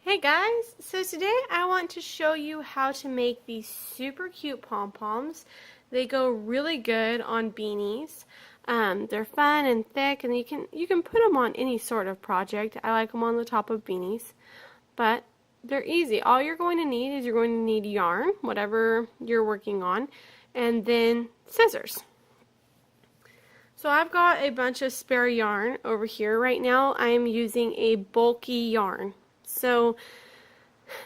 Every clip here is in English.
Hey guys, so today I want to show you how to make these super cute pom-poms. They go really good on beanies. They're fun and thick, and you can put them on any sort of project. I like them on the top of beanies, but they're easy. All you're going to need is you're going to need yarn, whatever you're working on, and then scissors. So I've got a bunch of spare yarn over here. Right now I am using a bulky yarn. So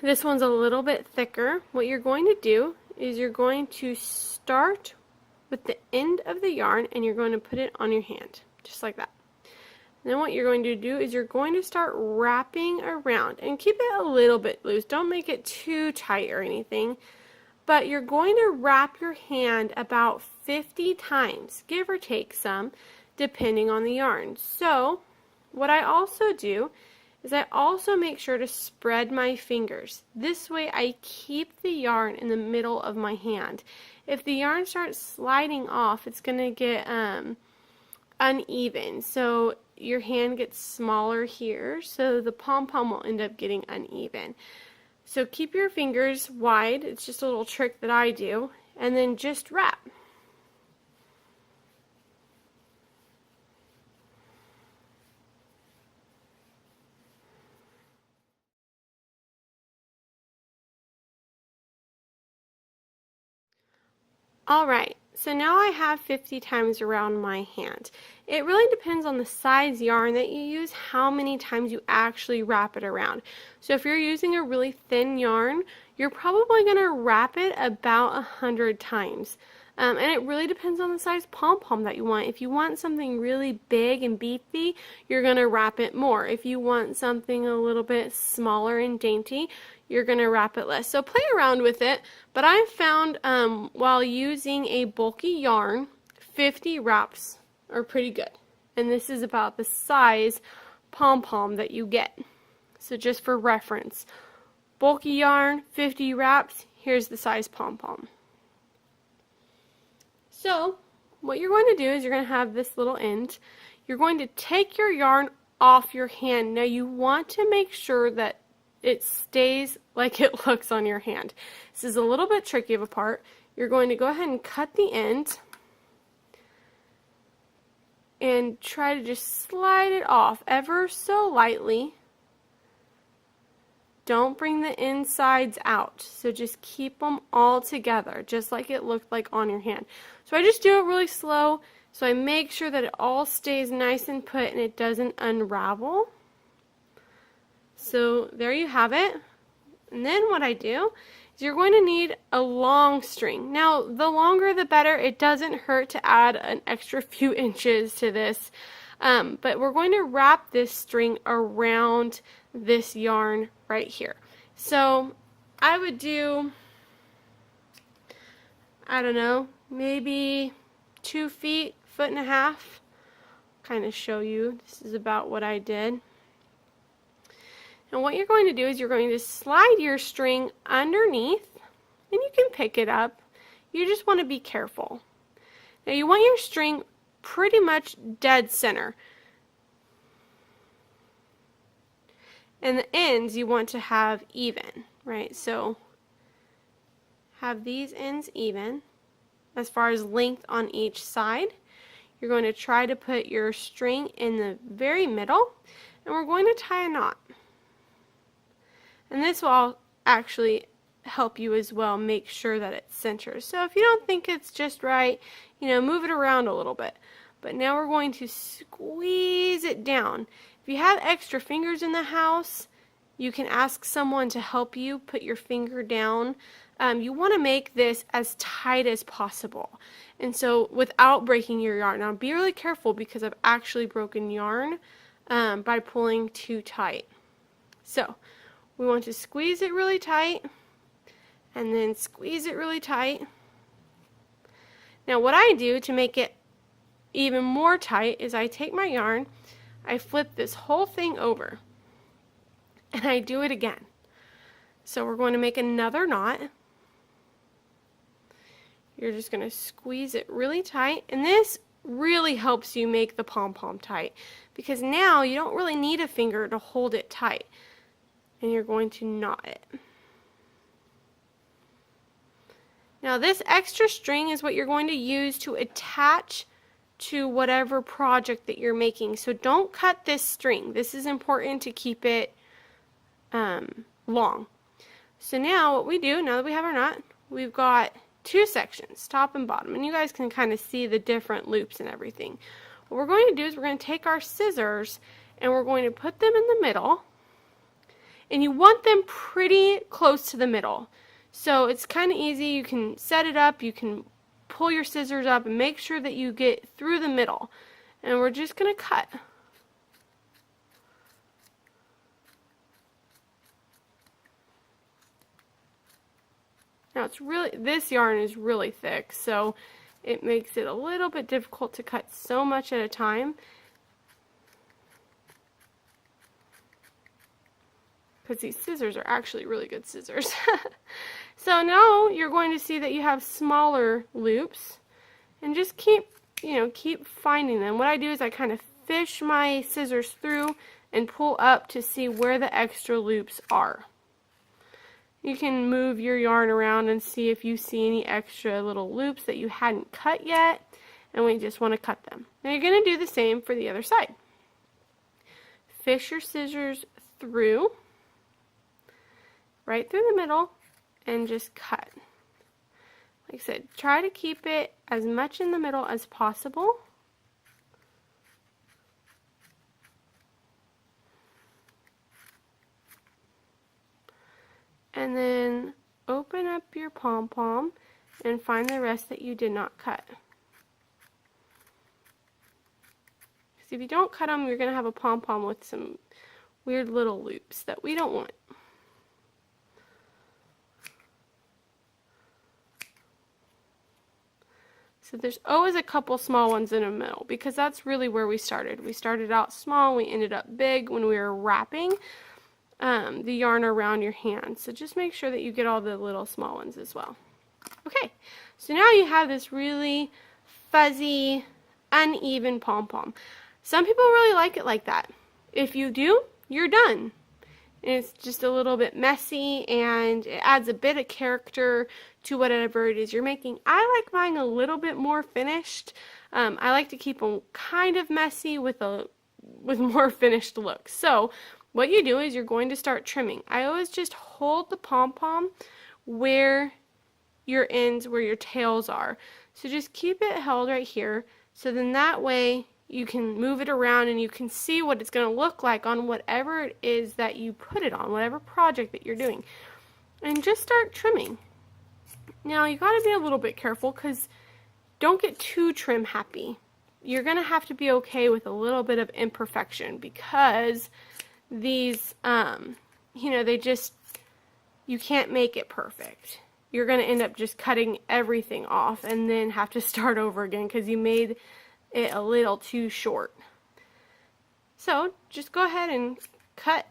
this one's a little bit thicker. What you're going to do is you're going to start with the end of the yarn and you're going to put it on your hand, just like that. And then what you're going to do is you're going to start wrapping around and keep it a little bit loose. Don't make it too tight or anything, but you're going to wrap your hand about 50 times, give or take some, depending on the yarn. So what I also do is I also make sure to spread my fingers. This way I keep the yarn in the middle of my hand. If the yarn starts sliding off, it's going to get uneven. So your hand gets smaller here, so the pom-pom will end up getting uneven. So keep your fingers wide. It's just a little trick that I do. And then just wrap. Alright, so now I have 50 times around my hand. It really depends on the size yarn that you use, how many times you actually wrap it around. So if you're using a really thin yarn, you're probably going to wrap it about 100 times. And it really depends on the size pom-pom that you want. If you want something really big and beefy, you're going to wrap it more. If you want something a little bit smaller and dainty, you're going to wrap it less. So play around with it, but I've found while using a bulky yarn, 50 wraps are pretty good. And this is about the size pom-pom that you get. So just for reference, bulky yarn, 50 wraps, here's the size pom-pom. So what you're going to do is you're going to have this little end. You're going to take your yarn off your hand. Now you want to make sure that it stays like it looks on your hand. This is a little bit tricky of a part. You're going to go ahead and cut the end and try to just slide it off ever so lightly. Don't bring the insides out. So just keep them all together, just like it looked like on your hand. So I just do it really slow, so I make sure that it all stays nice and put and it doesn't unravel. So there you have it. And then what I do is you're going to need a long string. Now, the longer the better. It doesn't hurt to add an extra few inches to this. But we're going to wrap this string around this yarn right here. So I would do, I don't know, maybe 2 feet, 1.5 feet. Kind of show you. This is about what I did. And what you're going to do is you're going to slide your string underneath, and you can pick it up. You just want to be careful. Now you want your string pretty much dead center. And the ends you want to have even, right? So have these ends even as far as length on each side. You're going to try to put your string in the very middle, and we're going to tie a knot. And this will actually help you as well make sure that it centers. So if you don't think it's just right, move it around a little bit. But now we're going to squeeze it down. If you have extra fingers in the house, you can ask someone to help you put your finger down. You want to make this as tight as possible. And so without breaking your yarn. Now be really careful because I've actually broken yarn by pulling too tight. So we want to squeeze it really tight and then squeeze it really tight. Now what I do to make it even more tight is I take my yarn, I flip this whole thing over, and I do it again. So we're going to make another knot. You're just going to squeeze it really tight, and this really helps you make the pom-pom tight because now you don't really need a finger to hold it tight. and you're going to knot it. Now this extra string is what you're going to use to attach to whatever project that you're making. So don't cut this string. This is important to keep it long. So now what we do, now that we have our knot, we've got two sections, top and bottom, and you guys can kind of see the different loops and everything. What we're going to do is we're going to take our scissors and we're going to put them in the middle, and you want them pretty close to the middle. So it's kind of easy. You can set it up, you can pull your scissors up and make sure that you get through the middle. And we're just going to cut. Now it's really, this yarn is really thick, so it makes it a little bit difficult to cut so much at a time. Because these scissors are actually really good scissors. So now you're going to see that you have smaller loops, and just keep finding them. What I do is I kind of fish my scissors through and pull up to see where the extra loops are. You can move your yarn around and see if you see any extra little loops that you hadn't cut yet, and we just want to cut them. Now you're going to do the same for the other side. Fish your scissors through, right through the middle, and just cut. Like I said, try to keep it as much in the middle as possible. And then open up your pom-pom and find the rest that you did not cut. Because if you don't cut them, you're going to have a pom-pom with some weird little loops that we don't want. So there's always a couple small ones in the middle, because that's really where we started. We started out small, we ended up big when we were wrapping the yarn around your hand. So just make sure that you get all the little small ones as well. Okay, so now you have this really fuzzy, uneven pom-pom. Some people really like it like that. If you do, you're done. It's just a little bit messy, and it adds a bit of character to whatever it is you're making. I like mine a little bit more finished. I like to keep them kind of messy with more finished look. So what you do is you're going to start trimming. I always just hold the pom-pom where your ends, where your tails are. So just keep it held right here. So then that way you can move it around and you can see what it's going to look like on whatever it is that you put it on, whatever project that you're doing. And just start trimming. Now you got to be a little bit careful, because don't get too trim happy. You're going to have to be okay with a little bit of imperfection, because these, you can't make it perfect. You're going to end up just cutting everything off and then have to start over again because you made it a little too short. So just go ahead and cut.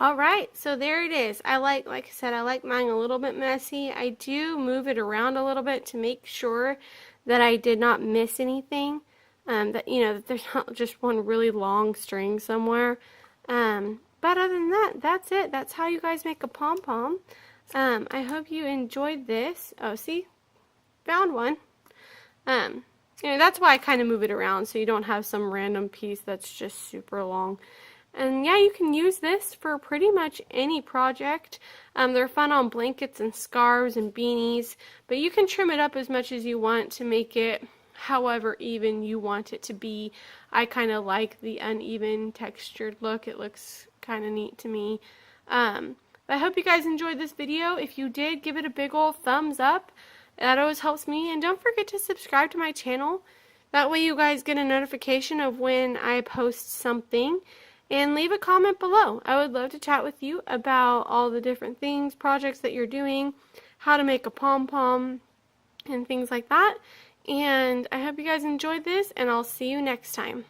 Alright, so there it is. like I said, I like mine a little bit messy. I do move it around a little bit to make sure that I did not miss anything. That there's not just one really long string somewhere. But other than that, that's it. That's how you guys make a pom-pom. I hope you enjoyed this. Oh, see? Found one. That's why I kind of move it around, so you don't have some random piece that's just super long. And yeah, you can use this for pretty much any project. They're fun on blankets and scarves and beanies, but you can trim it up as much as you want to make it however even you want it to be. I kind of like the uneven textured look. It looks kind of neat to me. But I hope you guys enjoyed this video. If you did, give it a big old thumbs up. That always helps me. And don't forget to subscribe to my channel. That way you guys get a notification of when I post something. And leave a comment below. I would love to chat with you about all the different things, projects that you're doing, how to make a pom-pom, and things like that. And I hope you guys enjoyed this, and I'll see you next time.